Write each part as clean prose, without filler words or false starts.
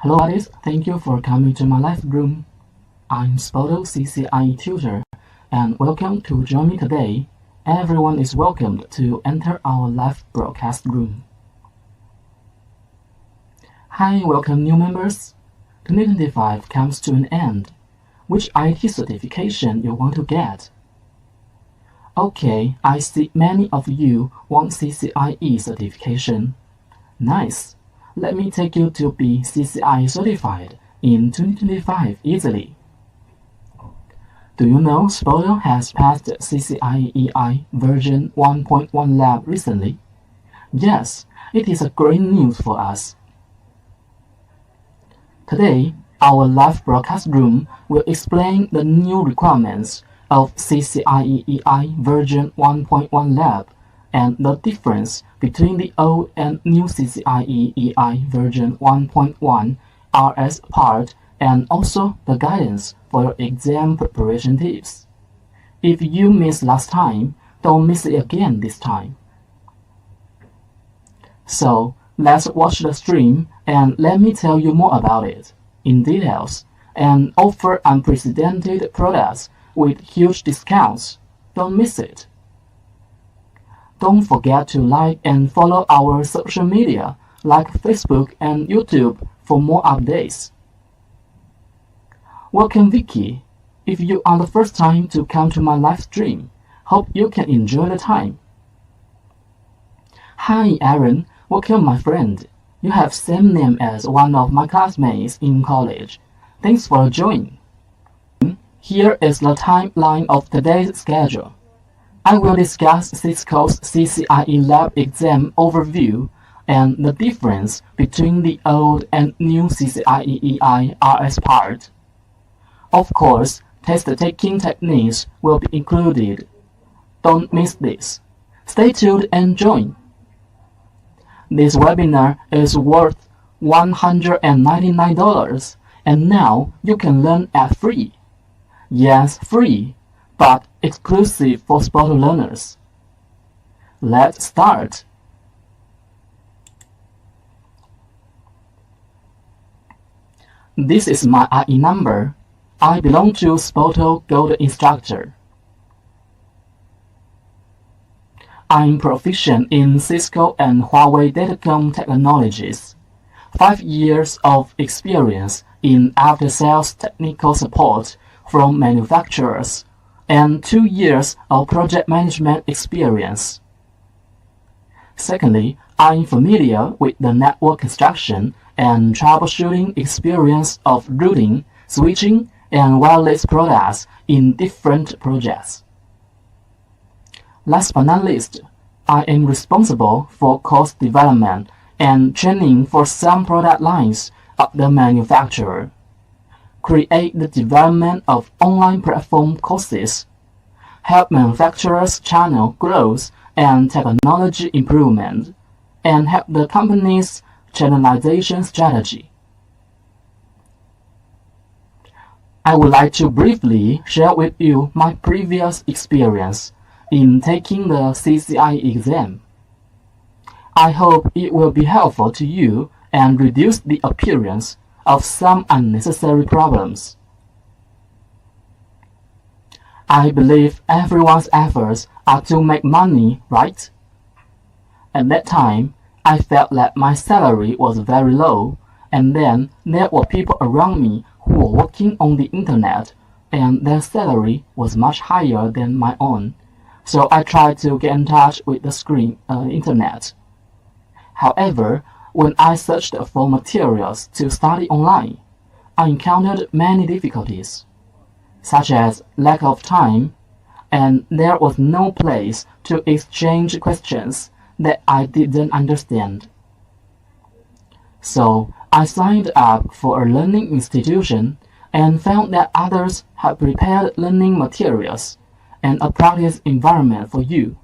Hello buddies, thank you for coming to my live room. I'm SPOTO CCIE tutor and welcome to join me today. Everyone is welcomed to enter our live broadcast room. Hi, welcome new members. 2025 comes to an end. Which IT certification you want to get? Okay, I see many of you want CCIE certification. Nice. Let me take you to be CCIE certified in 2025 easily. Do you know SPOTO has passed CCIE version 1.1 lab recently? Yes, it is a great news for us. Today, our live broadcast room will explain the new requirements of CCIE version 1.1 lab and the difference between the old and new CCIE version 1.1 RS part and also the guidance for your exam preparation tips. If you missed last time, don't miss it again this time. So, let's watch the stream and let me tell you more about it in details and offer unprecedented products with huge discounts. Don't miss it. Don't forget to like and follow our social media like Facebook and YouTube for more updates. Welcome Vicky. If you are the first time to come to my live stream, hope you can enjoy the time. Hi Aaron, welcome my friend. You have same name as one of my classmates in college. Thanks for joining. Here is the timeline of today's schedule. I will discuss Cisco's CCIE lab exam overview and the difference between the old and new CCIE RS part. Of course, test-taking techniques will be included. Don't miss this. Stay tuned and join. This webinar is worth $199 and now you can learn at free. Yes, free, but exclusive for SPOTO learners. Let's start. This is my IE number. I belong to SPOTO Gold Instructor. I'm proficient in Cisco and Huawei datacom technologies. 5 years of experience in after-sales technical support from manufacturers, and 2 years of project management experience. Secondly, I'm familiar with the network construction and troubleshooting experience of routing, switching, and wireless products in different projects. Last but not least, I am responsible for course development and training for some product lines of the manufacturer. Create the development of online platform courses, help manufacturers channel growth and technology improvement, and help the company's channelization strategy. I would like to briefly share with you my previous experience in taking the CCIE exam. I hope it will be helpful to you and reduce the appearance of some unnecessary problems. I believe everyone's efforts are to make money, right? At that time, I felt that my salary was very low, and then there were people around me who were working on the internet, and their salary was much higher than my own. So I tried to get in touch with the internet. However, when I searched for materials to study online, I encountered many difficulties, such as lack of time, and there was no place to exchange questions that I didn't understand. So I signed up for a learning institution and found that others had prepared learning materials and a practice environment for you.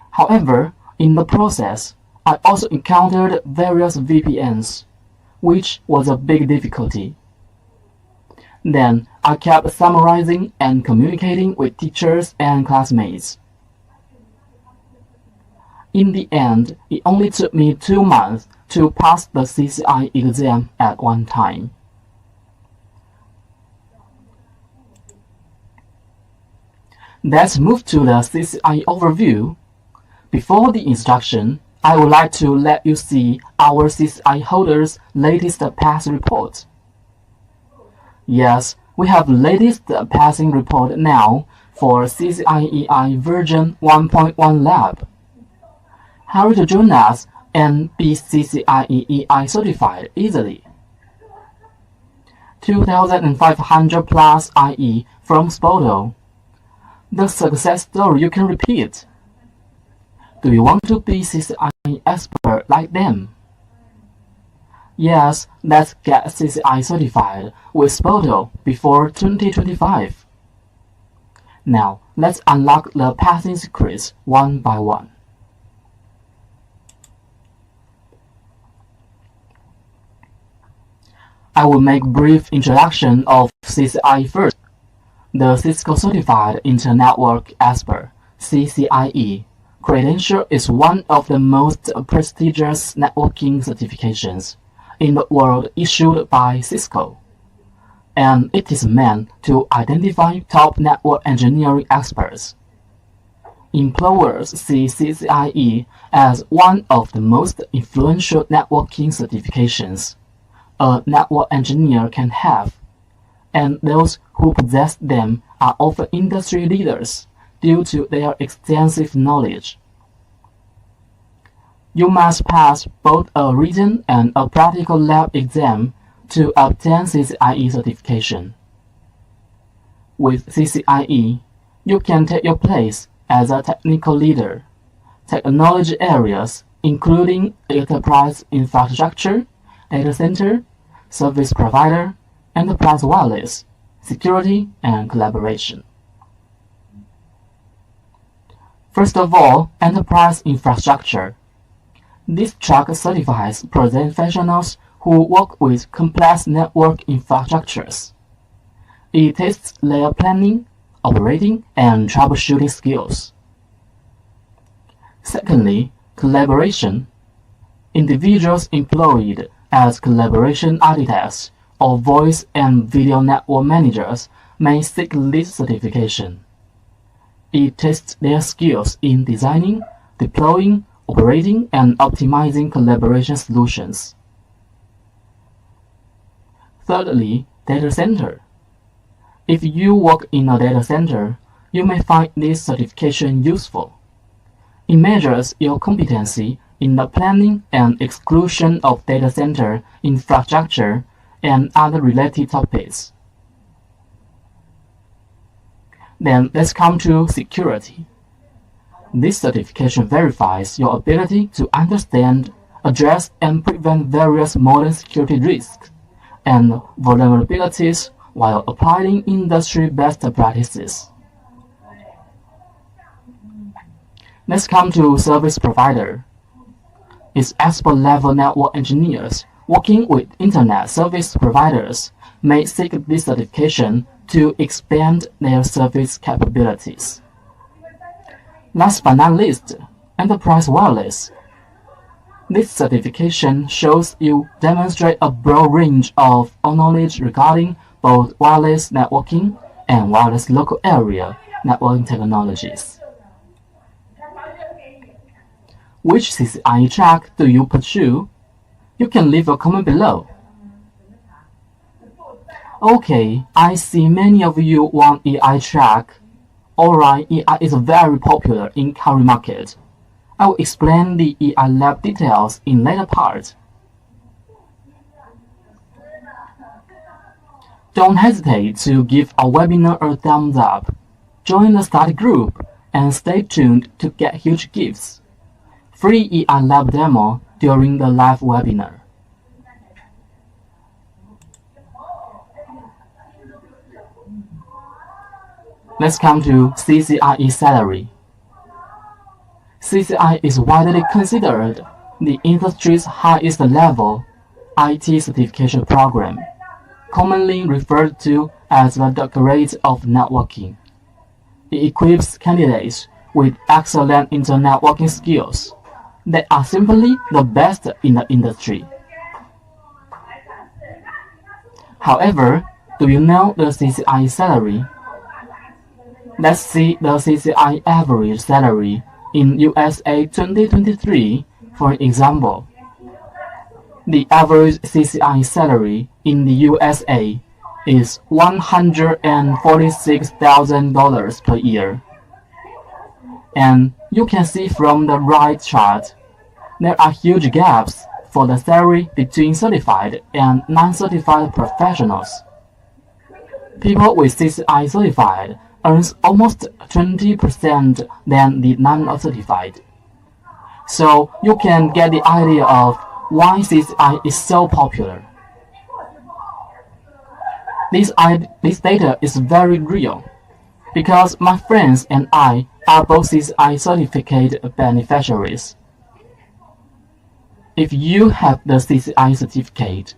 However, in the process, I also encountered various VPNs, which was a big difficulty. Then I kept summarizing and communicating with teachers and classmates. In the end, it only took me 2 months to pass the CCIE exam at one time. Let's move to the CCIE overview. Before the instruction, I would like to let you see our CCIE holders' latest pass report. Yes, we have latest passing report now for CCIE version 1.1 lab. Hurry to join us and be CCIE certified easily. 2,500 plus IE from SPOTO. The success story you can repeat. Do you want to be CCIE expert like them? Yes, let's get CCIE certified with SPOTO before 2025. Now, let's unlock the passing secrets one by one. I will make brief introduction of CCIE first. The Cisco Certified Inter-Network Expert (CCIE) credential is one of the most prestigious networking certifications in the world issued by Cisco, and it is meant to identify top network engineering experts. Employers see CCIE as one of the most influential networking certifications a network engineer can have, and those who possess them are often industry leaders due to their extensive knowledge. You must pass both a written and a practical lab exam to obtain CCIE certification. With CCIE, you can take your place as a technical leader. Technology areas including enterprise infrastructure, data center, service provider, enterprise wireless, security, and collaboration. First of all, enterprise infrastructure. This track certifies professionals who work with complex network infrastructures. It tests their planning, operating, and troubleshooting skills. Secondly, collaboration. Individuals employed as collaboration architects or voice and video network managers may seek this certification. It tests their skills in designing, deploying, operating, and optimizing collaboration solutions. Thirdly, data center. If you work in a data center, you may find this certification useful. It measures your competency in the planning and exclusion of data center infrastructure and other related topics. Then let's come to security. This certification verifies your ability to understand, address, and prevent various modern security risks and vulnerabilities while applying industry best practices. Let's come to service provider. Its expert-level network engineers working with internet service providers may seek this certification to expand their service capabilities. Last but not least, enterprise wireless. This certification shows you demonstrate a broad range of knowledge regarding both wireless networking and wireless local area networking technologies. Which CCIE track do you pursue? You can leave a comment below. Okay, I see many of you want EI track. Alright, EI is very popular in current market. I will explain the EI lab details in later part. Don't hesitate to give our webinar a thumbs up. Join the study group and stay tuned to get huge gifts. Free EI lab demo during the live webinar. Let's come to CCIE salary. CCIE is widely considered the industry's highest level IT certification program, commonly referred to as the Doctorate of Networking. It equips candidates with excellent inter-networking skills, They are simply the best in the industry. However, do you know the CCIE salary? Let's see the CCIE average salary in USA 2023, for example. The average CCIE salary in the USA is $146,000 per year. And you can see from the right chart, there are huge gaps for the salary between certified and non-certified professionals. People with CCIE certified earns almost 20% than the non-certified. So you can get the idea of why CCIE is so popular. This data is very real, because my friends and I are both CCIE certificate beneficiaries. If you have the CCIE certificate,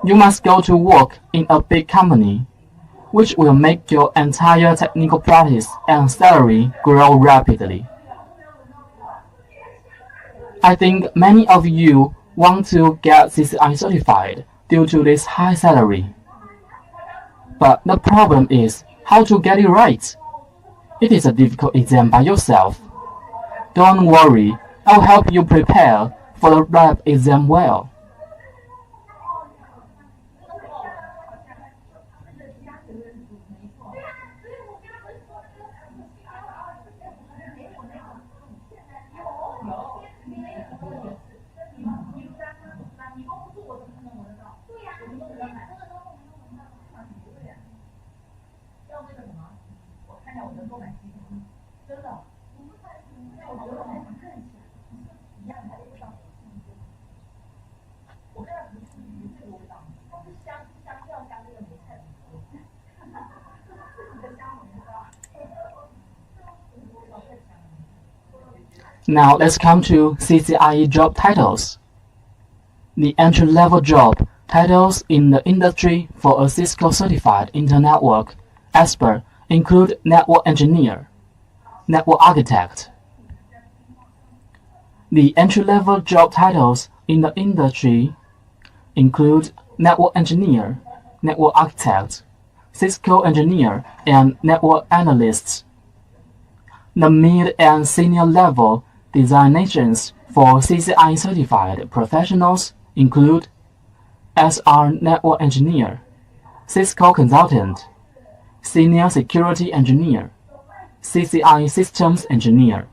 you must go to work in a big company, which will make your entire technical practice and salary grow rapidly. I think many of you want to get CCIE certified due to this high salary. But the problem is how to get it right. It is a difficult exam by yourself. Don't worry, I'll help you prepare for the lab exam well. Now let's come to CCIE job titles. The entry-level job titles in the industry for a Cisco certified Inter-Network expert include network engineer, network architect. The entry-level job titles in the industry include network engineer, network architect, Cisco engineer, and network analysts. The mid and senior level designations for CCIE certified professionals include SR network engineer, Cisco consultant, senior security engineer, CCIE systems engineer,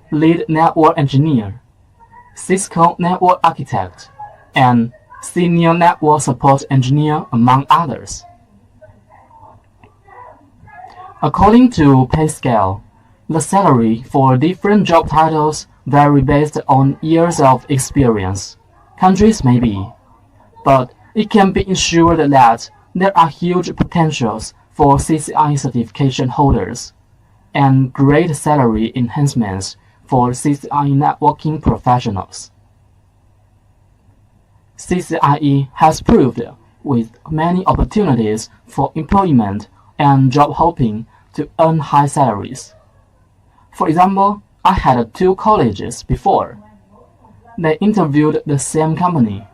lead network engineer, Cisco network architect, and senior network support engineer, among others. According to pay scale, the salary for different job titles vary based on years of experience. Countries may be, but it can be ensured that there are huge potentials for CCIE certification holders and great salary enhancements for CCIE networking professionals. CCIE has proved with many opportunities for employment and job hopping to earn high salaries. For example, I had 2 colleagues before. They interviewed the same company.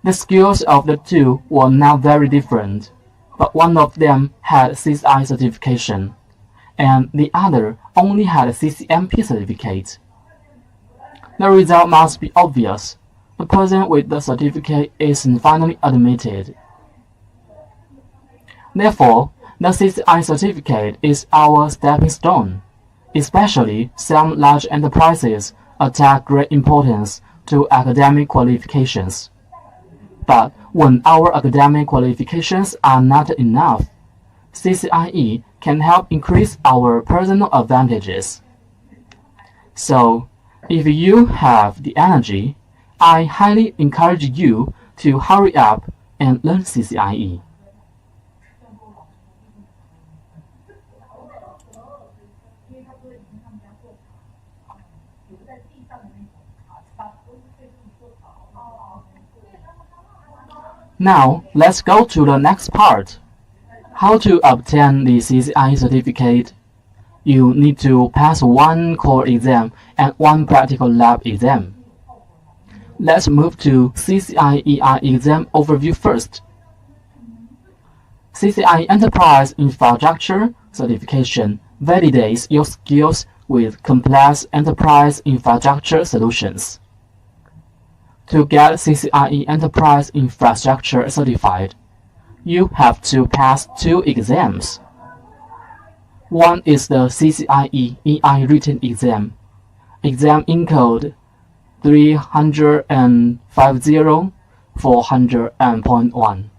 The skills of the 2 were not very different, but one of them had CCIE certification, and the other only had a CCNP certificate. The result must be obvious. The person with the certificate is finally admitted. Therefore, the CCIE certificate is our stepping stone. Especially some large enterprises attach great importance to academic qualifications. But when our academic qualifications are not enough, CCIE can help increase our personal advantages. So, if you have the energy, I highly encourage you to hurry up and learn CCIE. Now, let's go to the next part. How to obtain the CCIE certificate. you need to pass one core exam and one practical lab exam. Let's move to CCIE exam overview first. CCIE Enterprise Infrastructure Certification validates your skills with complex enterprise infrastructure solutions. To get CCIE Enterprise Infrastructure certified, you have to pass 2 exams. One is the CCIE EI written exam, exam in code 350-400.1.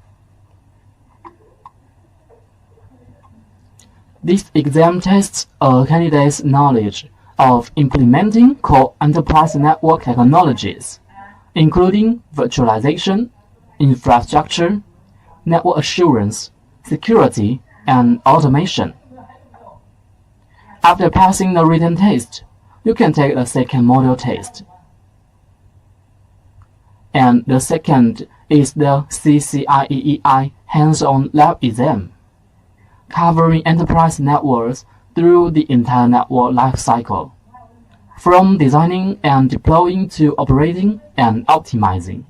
This exam tests a candidate's knowledge of implementing core enterprise network technologies, including virtualization, infrastructure, network assurance, security, and automation. After passing the written test, you can take the second module test. And the second is the CCIE hands-on lab exam, covering enterprise networks through the entire network lifecycle, from designing and deploying to operating and optimizing.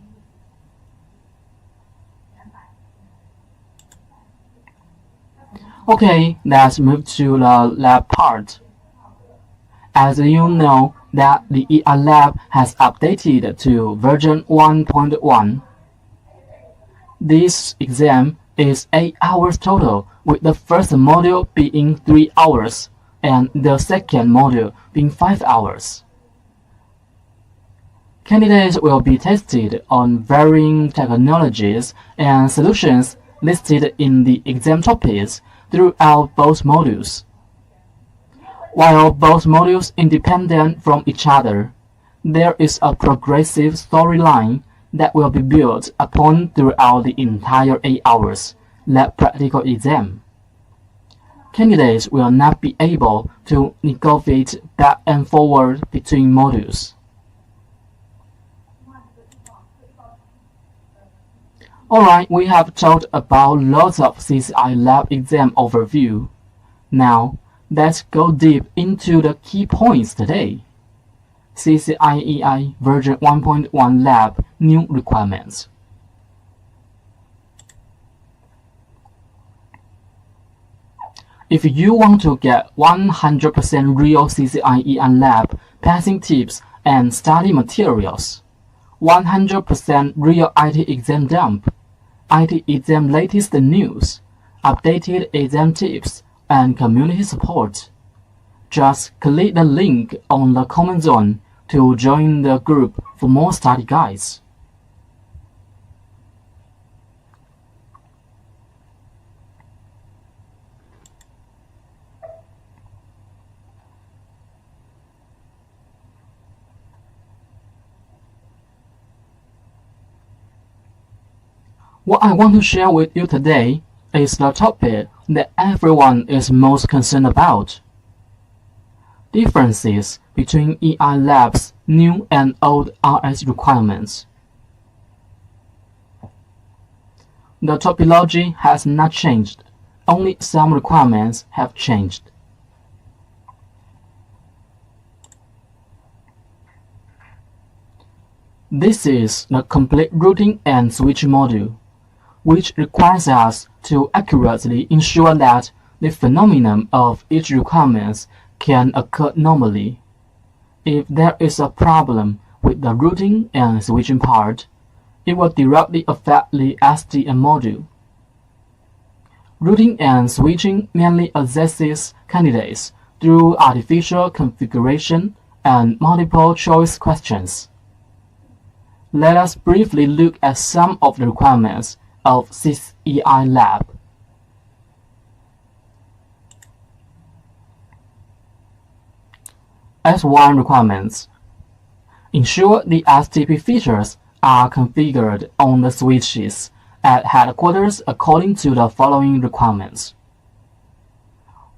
Okay, let's move to the lab part. As you know that the EI lab has updated to version 1.1. This exam is 8 hours total, with the first module being 3 hours and the second module being 5 hours. Candidates will be tested on varying technologies and solutions listed in the exam topics throughout both modules. While both modules independent from each other, there is a progressive storyline that will be built upon throughout the entire 8 hours lab practical exam. Candidates will not be able to negotiate back and forward between modules. Alright, we have talked about lots of CCIE lab exam overview. Now, let's go deep into the key points today. CCIE version 1.1 lab new requirements. If you want to get 100% real CCIE lab passing tips and study materials, 100% real IT exam dump, IT exam latest news, updated exam tips, and community support, just click the link on the comment zone to join the group for more study guides. What I want to share with you today is the topic that everyone is most concerned about: differences between EI Lab's new and old RS requirements. The topology has not changed, only some requirements have changed. This is the complete routing and switching module, which requires us to accurately ensure that the phenomenon of each requirement can occur normally. If there is a problem with the routing and switching part, it will directly affect the SDN module. Routing and switching mainly assesses candidates through artificial configuration and multiple choice questions. Let us briefly look at some of the requirements of CCIE Lab. S1 requirements. Ensure the STP features are configured on the switches at headquarters according to the following requirements.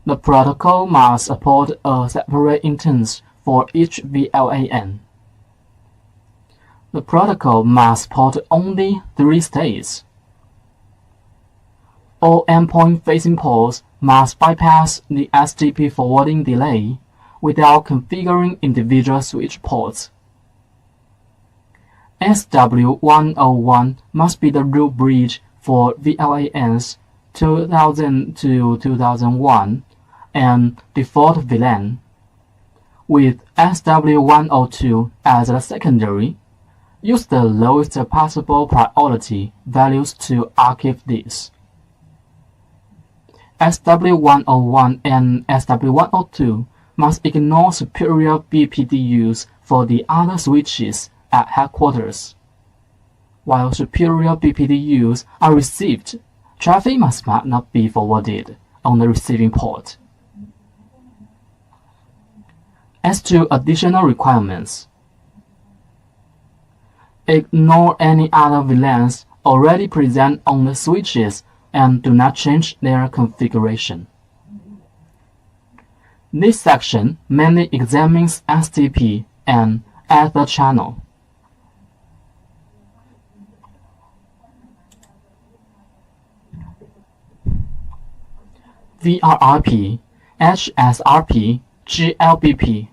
The protocol must support a separate instance for each VLAN. The protocol must support only 3 states. All endpoint-facing ports must bypass the SDP forwarding delay without configuring individual switch ports. SW101 must be the root bridge for VLANs 2000 to 2001 and default VLAN, with SW102 as a secondary. Use the lowest possible priority values to archive this. SW101 and SW102 must ignore superior BPDUs for the other switches at headquarters. While superior BPDUs are received, traffic must not be forwarded on the receiving port. As to additional requirements, ignore any other VLANs already present on the switches and do not change their configuration. This section mainly examines STP and ether channel. VRRP, HSRP, GLBP.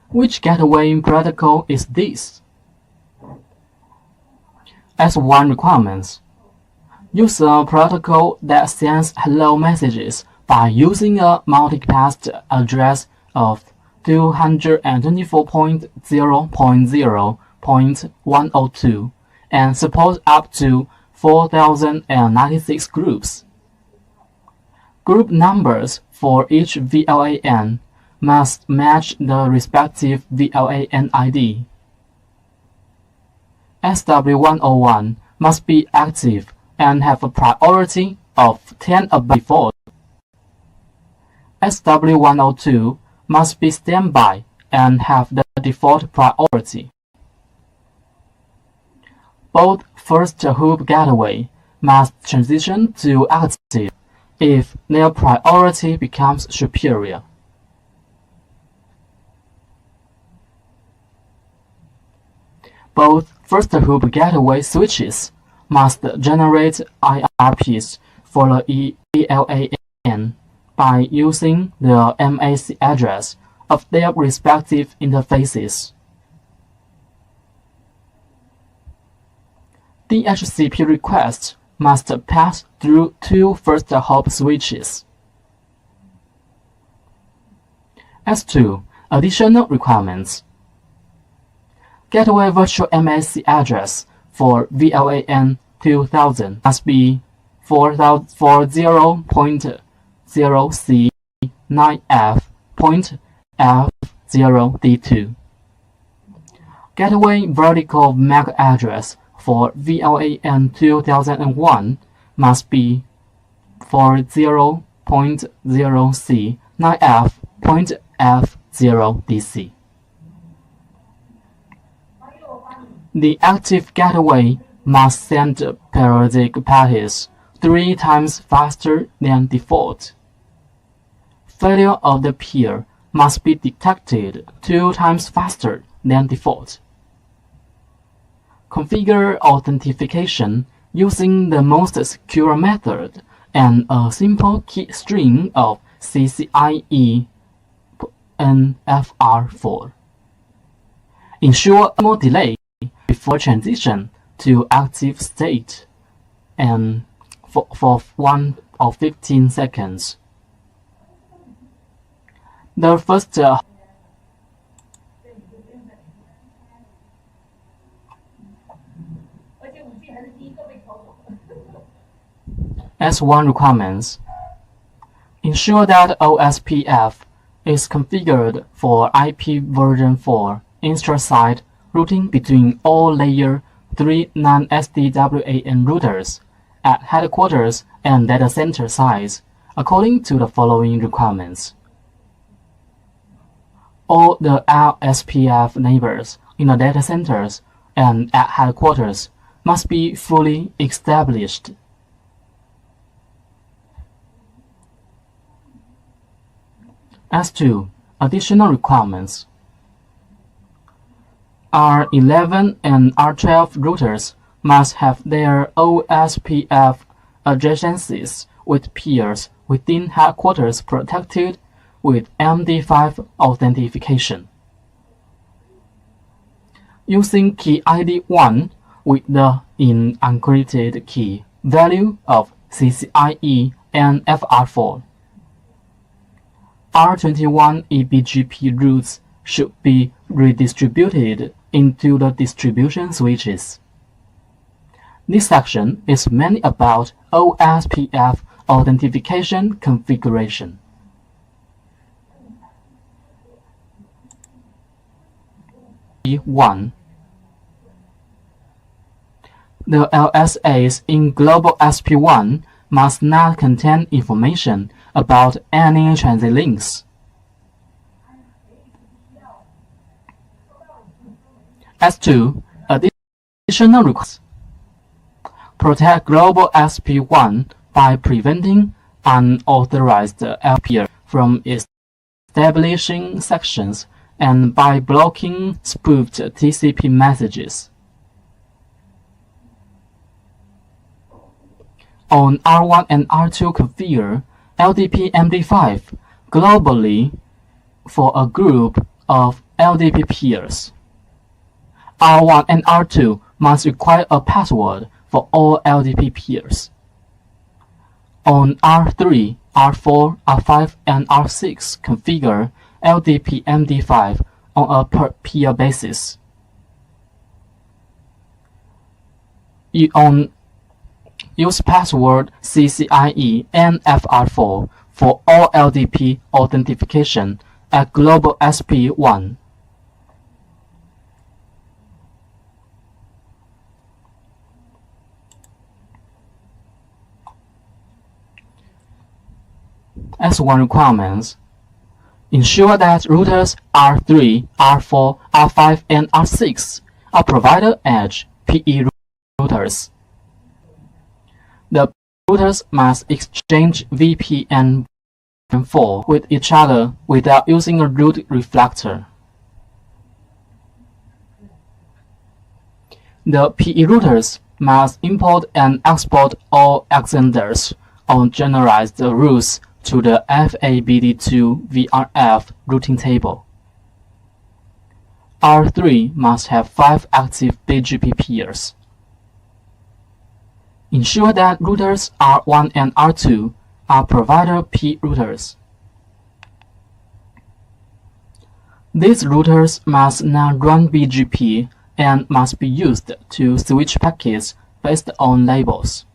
Which gateway protocol is this? S1 requirements. Use a protocol that sends hello messages by using a multicast address of 224.0.0.102 and support up to 4096 groups. Group numbers for each VLAN must match the respective VLAN ID. SW101 must be active and have a priority of 10 above default. SW102 must be standby and have the default priority. Both first hoop gateway must transition to active if their priority becomes superior. Both first hoop gateway switches must generate IRPs for the VLAN by using the MAC address of their respective interfaces. DHCP requests must pass through two first hop switches. As to additional requirements, gateway virtual MAC address for VLAN 2000 must be 40.0C9F.F0D2. Gateway vertical MAC address for VLAN 2001 must be 40.0C9F.F0DC. The active gateway must send periodic packets 3 times faster than default. Failure of the peer must be detected 2 times faster than default. Configure authentication using the most secure method and a simple key string of CCIE NFR4. Ensure no delay before transition to active state and for 1 or 15 seconds. The first S1 requirements. Ensure that OSPF is configured for IP version 4 intra-site routing between all layer 3 non-SDWAN routers at headquarters and data center sites according to the following requirements. All the LSPF neighbors in the data centers and at headquarters must be fully established. As to additional requirements, R11 and R12 routers must have their OSPF adjacencies with peers within headquarters protected with MD5 authentication. Using key ID 1 with the unencrypted key value of CCIE and FR4. R21 eBGP routes should be redistributed into the distribution switches. This section is mainly about OSPF authentication configuration. (1) The LSAs in Global SP1 must not contain information about any transit links. S2. Additional requests. Protect Global SP1 by preventing unauthorized LPer from establishing sections and by blocking spoofed TCP messages. On R1 and R2 configure LDP MD5 globally for a group of LDP peers. R1 and R2 must require a password for all LDP peers. On R3, R4, R5, and R6 configure LDP MD5 on a per peer basis. Use password CCIE and FR4 for all LDP authentication at Global SP1. S1 requirements. Ensure that routers R3, R4, R5, and R6 are provider edge PE routers. The routers must exchange VPN with each other without using a root reflector. The PE routers must import and export all extenders on generalized rules to the FABD2 VRF routing table. R3 must have 5 active BGP peers. Ensure that routers R1 and R2 are provider P routers. These routers must not run BGP and must be used to switch packets based on labels.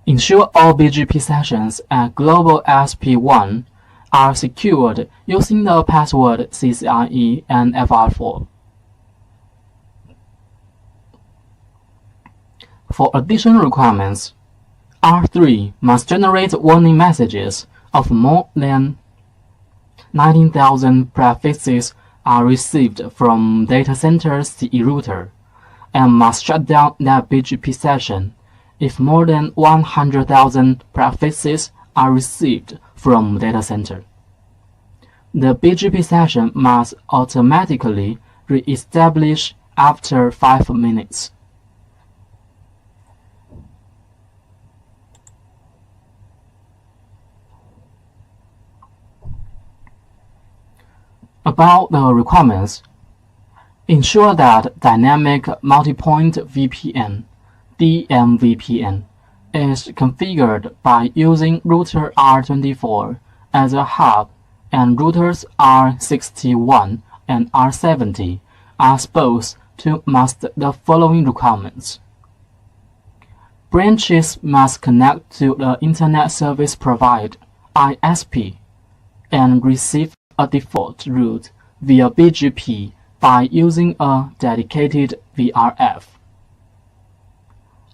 Ensure all BGP sessions at Global SP1 are secured using the password CCIE and FR4. For additional requirements, R3 must generate warning messages of more than 19,000 prefixes are received from data center CE router and must shut down that BGP session if more than 100,000 prefixes are received from data center. The BGP session must automatically re-establish after 5 minutes. About the requirements, ensure that Dynamic Multipoint VPN (DMVPN) is configured by using router R24 as a hub and routers R61 and R70 are supposed to master the following requirements. Branches must connect to the Internet Service Provider (ISP) and receive a default route via BGP by using a dedicated VRF.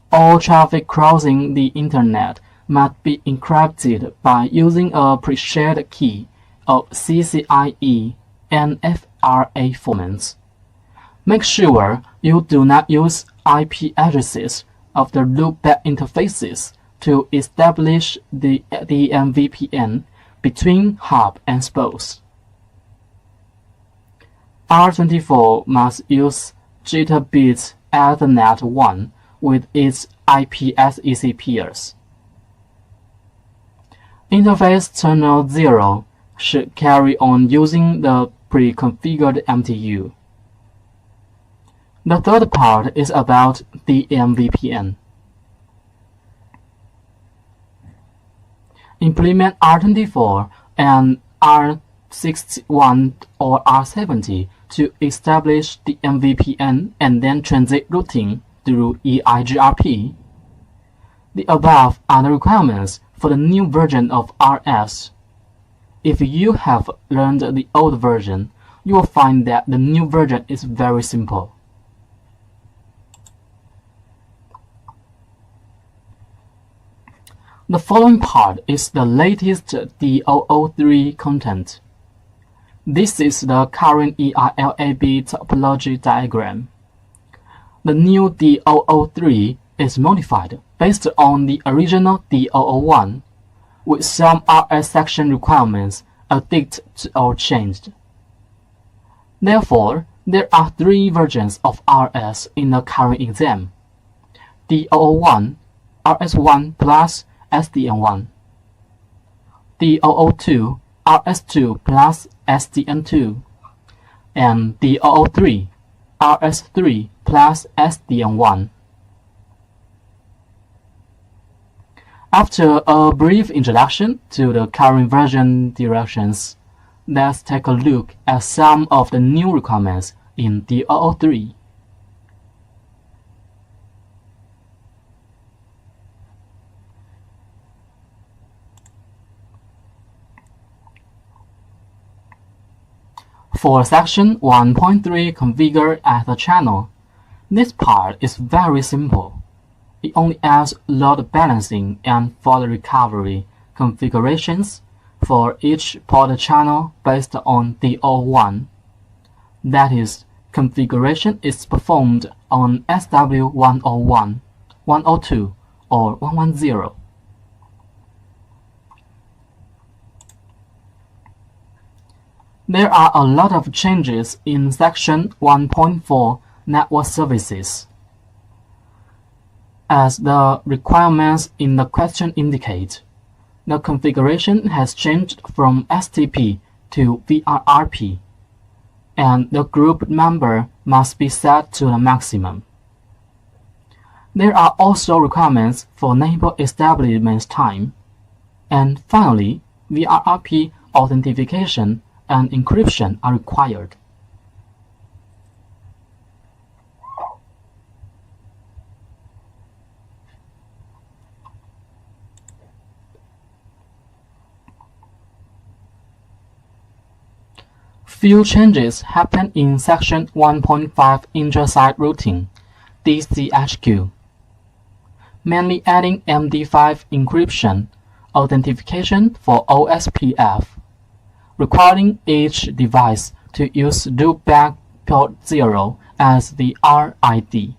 All traffic crossing the Internet must be encrypted by using a pre-shared key of CCIE and FRA formats. Make sure you do not use IP addresses of the loopback interfaces to establish the DMVPN between hub and spokes. R24 must use Gigabit Ethernet 1 with its IPsec peers. Interface terminal 0 should carry on using the pre-configured MTU. The third part is about the MVPN. Implement R24 and R61 or R70 to establish the MVPN and then transit routing through EIGRP. The above are the requirements for the new version of RS. If you have learned the old version, you will find that the new version is very simple. The following part is the latest D003 content. This is the current EILAB topology diagram. The new D003 is modified based on the original D001, with some RS section requirements added or changed. Therefore, there are three versions of RS in the current exam: D001, RS1 plus SDN1, D002, RS2 plus SDN2, and D003, RS3 plus SDN1. After a brief introduction to the current version directions, let's take a look at some of the new requirements in D003. For section 1.3 configure as a channel, this part is very simple. It only adds load balancing and fault recovery configurations for each port channel based on D01. That is, configuration is performed on SW101, 102, or 110. There are a lot of changes in section 1.4 network services. As the requirements in the question indicate, the configuration has changed from STP to VRRP, and the group number must be set to the maximum. There are also requirements for neighbor establishment time, and finally, VRRP authentication and encryption are required. Few changes happen in section 1.5 inter-site routing, DCHQ, mainly adding MD5 encryption authentication for OSPF, requiring each device to use loopback port 0 as the RID,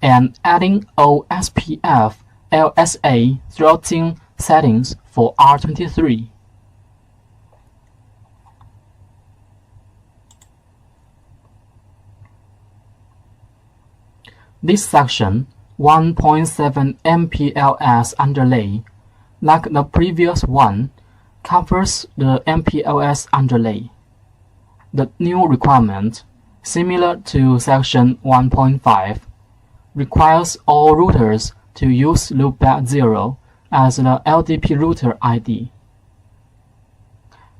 and adding OSPF LSA throttling settings for R23. This section, 1.7 MPLS underlay, like the previous one, covers the MPLS underlay. The new requirement, similar to section 1.5, requires all routers to use loopback 0 as the LDP router ID.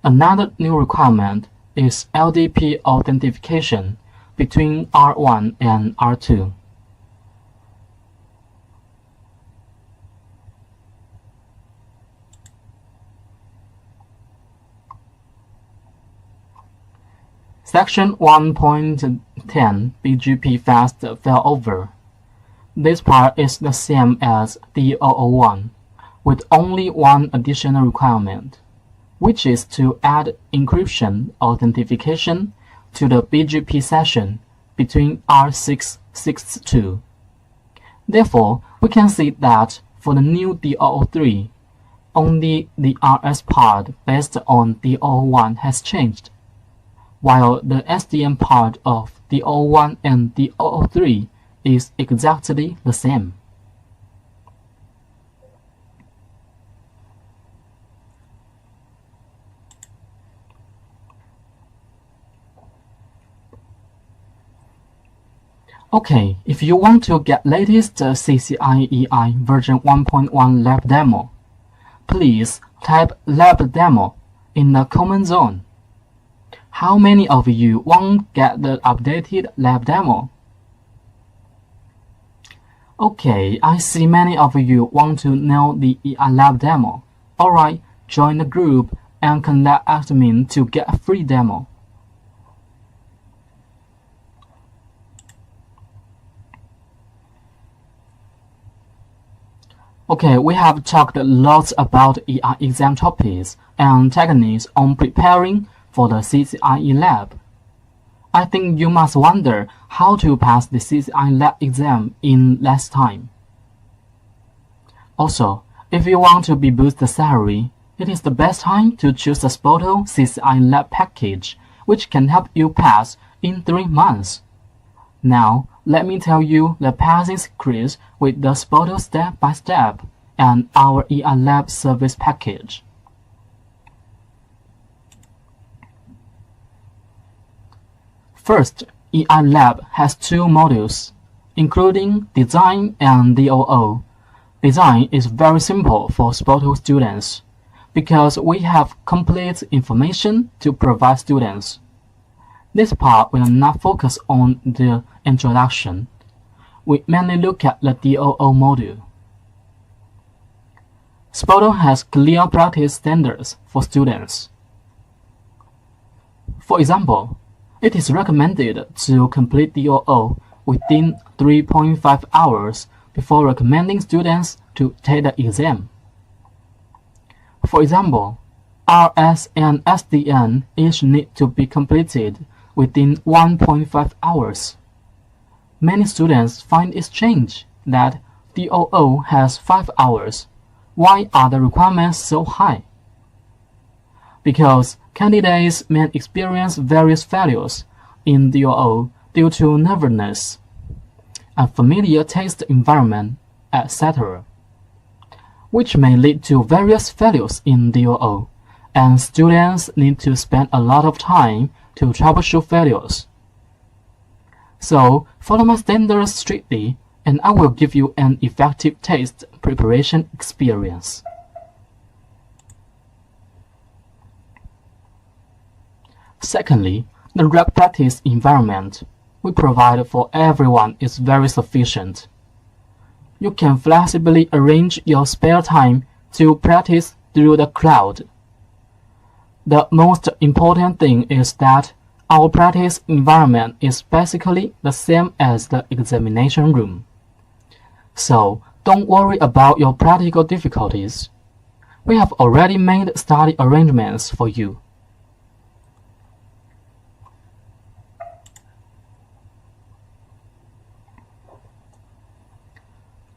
Another new requirement is LDP authentication between R1 and R2. Section 1.10 BGP fast failover. This part is the same as D001, with only one additional requirement, which is to add encryption authentication to the BGP session between R662. Therefore, we can see that for the new D003, only the RS part based on D001 has changed, while the SDN part of D01 and D003 is exactly the same. Okay, if you want to get latest CCIE version 1.1 lab demo, please type lab demo in the comment zone. How many of you want get the updated lab demo? Okay, I see many of you want to know the lab demo. Alright, join the group and contact admin to get a free demo. Okay, we have talked lots about exam topics and techniques on preparing for the CCIE lab. I think you must wonder how to pass the CCIE lab exam in less time. Also, if you want to boost the salary, it is the best time to choose the SPOTO CCIE lab package, which can help you pass in 3 months. Now, let me tell you the passing secrets with the SPOTO step-by-step and our lab service package. First, lab has 2 modules, including Design and DOO. Design is very simple for SPOTO students, because we have complete information to provide students. This part will not focus on the introduction. We mainly look at the DOO module. SPOTO has clear practice standards for students. For example, it is recommended to complete DOO within 3.5 hours before recommending students to take the exam. For example, RS and SDN each need to be completed within 1.5 hours. Many students find it strange that DOO has 5 hours. Why are the requirements so high? Because candidates may experience various failures in DOO due to nervousness, unfamiliar test environment, etc., which may lead to various failures in DOO, and students need to spend a lot of time to troubleshoot failures. So, follow my standards strictly, and I will give you an effective test preparation experience. Secondly, the reg practice environment we provide for everyone is very sufficient. You can flexibly arrange your spare time to practice through the cloud. The most important thing is that our practice environment is basically the same as the examination room. So, don't worry about your practical difficulties. We have already made study arrangements for you.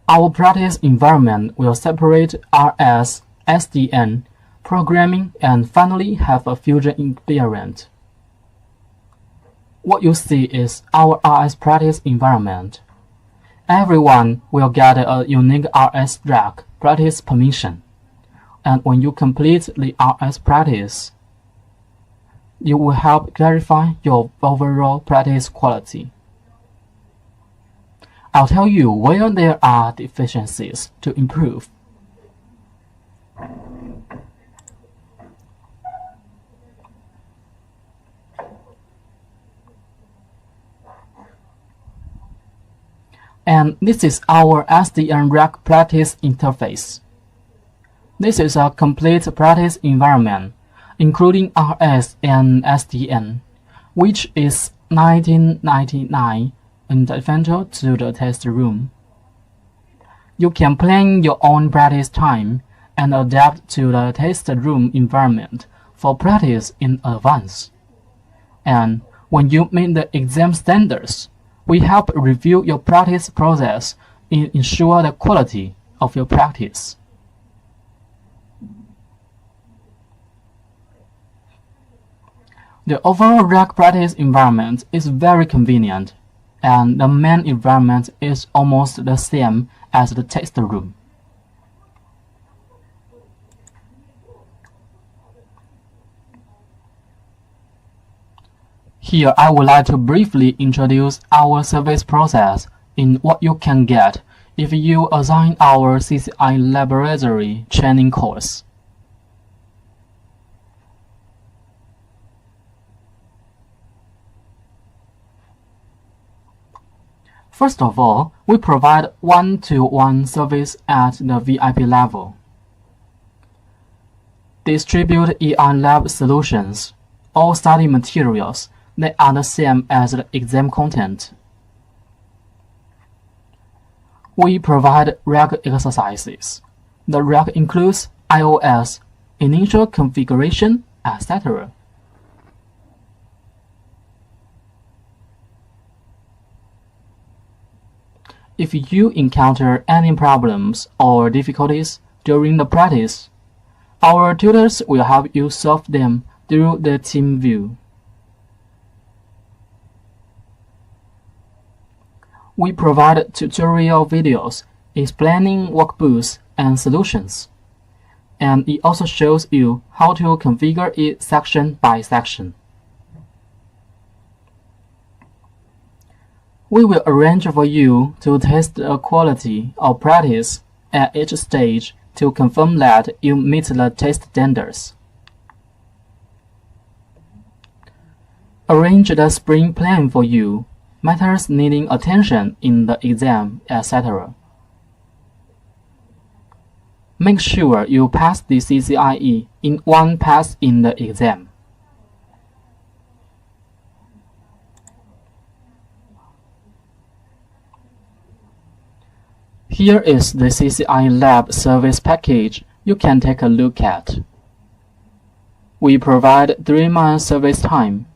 Our practice environment will separate RS, SDN, programming, and finally have a fusion experience. What you see is our RS practice environment. Everyone will get a unique RS reg practice permission, and when you complete the RS practice, you will help clarify your overall practice quality. I'll tell you where there are deficiencies to improve. And this is our SDN reg practice interface. This is a complete practice environment, including RS and SDN, which is $19.99 incidental to the test room. You can plan your own practice time and adapt to the test room environment for practice in advance. And when you meet the exam standards, we help review your practice process and ensure the quality of your practice. The overall reg practice environment is very convenient, and the main environment is almost the same as the test room. Here I would like to briefly introduce our service process in what you can get if you assign our CCIE laboratory training course. First of all, we provide one-to-one service at the VIP level. Distribute EI lab solutions, all study materials that are the same as the exam content. We provide reg exercises. The reg includes iOS, initial configuration, etc. If you encounter any problems or difficulties during the practice, our tutors will help you solve them through the team view. We provide tutorial videos explaining workbooks and solutions, and it also shows you how to configure it section by section. We will arrange for you to test the quality of practice at each stage to confirm that you meet the test standards. Arrange the spring plan for you, matters needing attention in the exam, etc. Make sure you pass the CCIE in one pass in the exam. Here is the CCIE lab service package you can take a look at. We provide 3 months service time.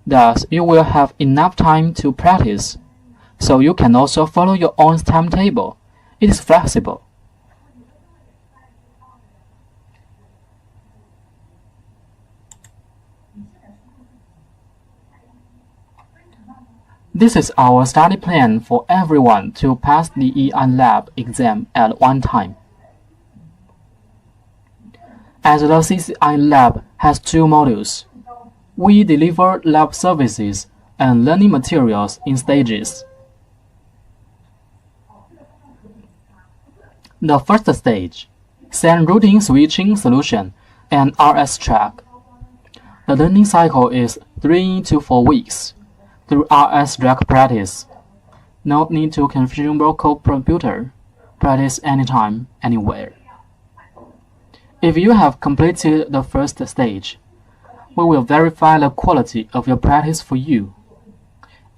Thus, you will have enough time to practice, so you can also follow your own timetable. It is flexible. This is our study plan for everyone to pass the EI lab exam at one time. As the CCIE lab has 2 modules, we deliver lab services and learning materials in stages. The first stage, send routing switching solution and RS track. The learning cycle is 3 to 4 weeks through RS track practice. No need to configure local computer. Practice anytime, anywhere. If you have completed the first stage, we will verify the quality of your practice for you.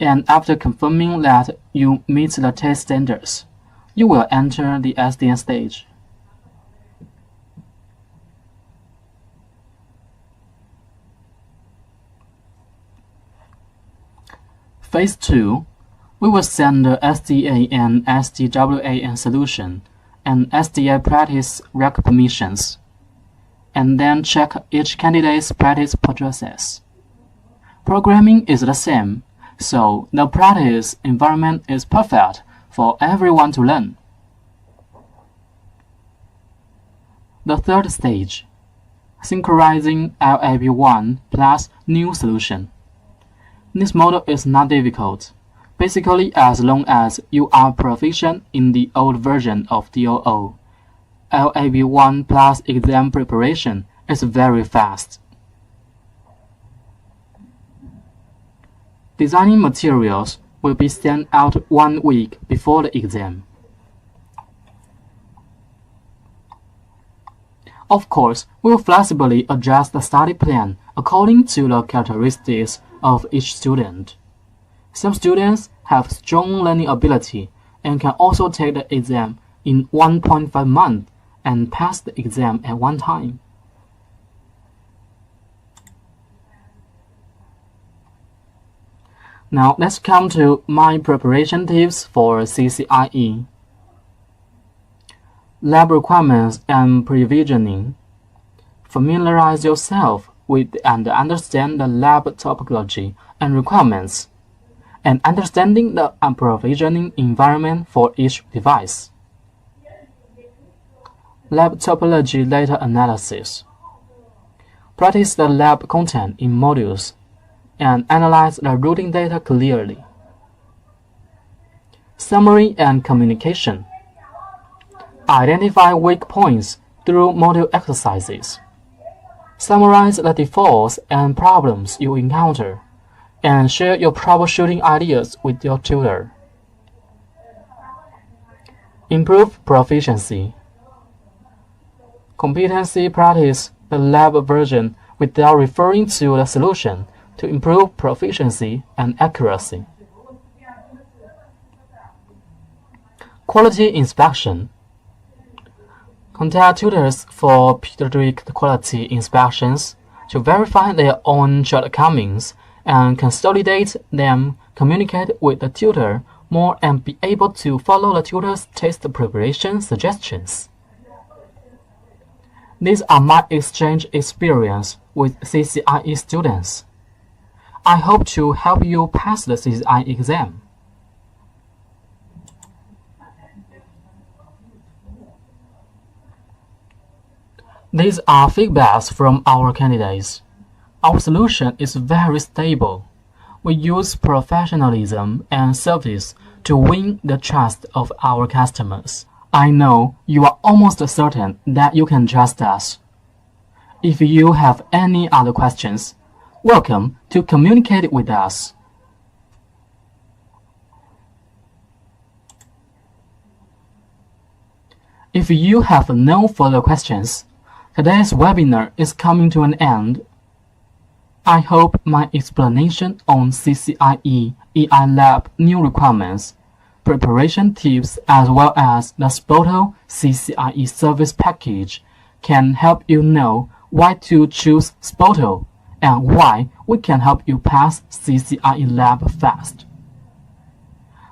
And after confirming that you meet the test standards, you will enter the SDN stage. Phase 2, we will send the SDA and SDWAN solution and SDA practice rec permissions, and then check each candidate's practice process. Programming is the same, so the practice environment is perfect for everyone to learn. The third stage, synchronizing LAB1 plus new solution. This model is not difficult, basically as long as you are proficient in the old version of DOO. LAB1 plus exam preparation is very fast. Designing materials will be sent out 1 week before the exam. Of course, we will flexibly adjust the study plan according to the characteristics of each student. Some students have strong learning ability and can also take the exam in 1.5 months and pass the exam at one time. Now let's come to my preparation tips for CCIE. Lab requirements and provisioning. Familiarize yourself with and understand the lab topology and requirements, and understanding the provisioning environment for each device. Lab topology data analysis. Practice the lab content in modules and analyze the routing data clearly. Summary and communication. Identify weak points through module exercises. Summarize the defaults and problems you encounter, and share your troubleshooting ideas with your tutor. Improve proficiency. Competency practice the lab version without referring to the solution to improve proficiency and accuracy. Quality inspection. Contact tutors for periodic quality inspections to verify their own shortcomings and consolidate them, communicate with the tutor more, and be able to follow the tutor's test preparation suggestions. These are my exchange experience with CCIE students. I hope to help you pass the CCIE exam. These are feedbacks from our candidates. Our solution is very stable. We use professionalism and service to win the trust of our customers. I know you are almost certain that you can trust us. If you have any other questions, welcome to communicate with us. If you have no further questions, today's webinar is coming to an end. I hope my explanation on CCIE EI Lab new requirements, preparation tips, as well as the SPOTO CCIE service package can help you know why to choose SPOTO and why we can help you pass CCIE Lab fast.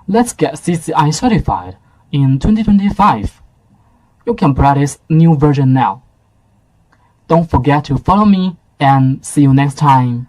Let's get CCIE certified in 2025. You can practice new version now. Don't forget to follow me and see you next time.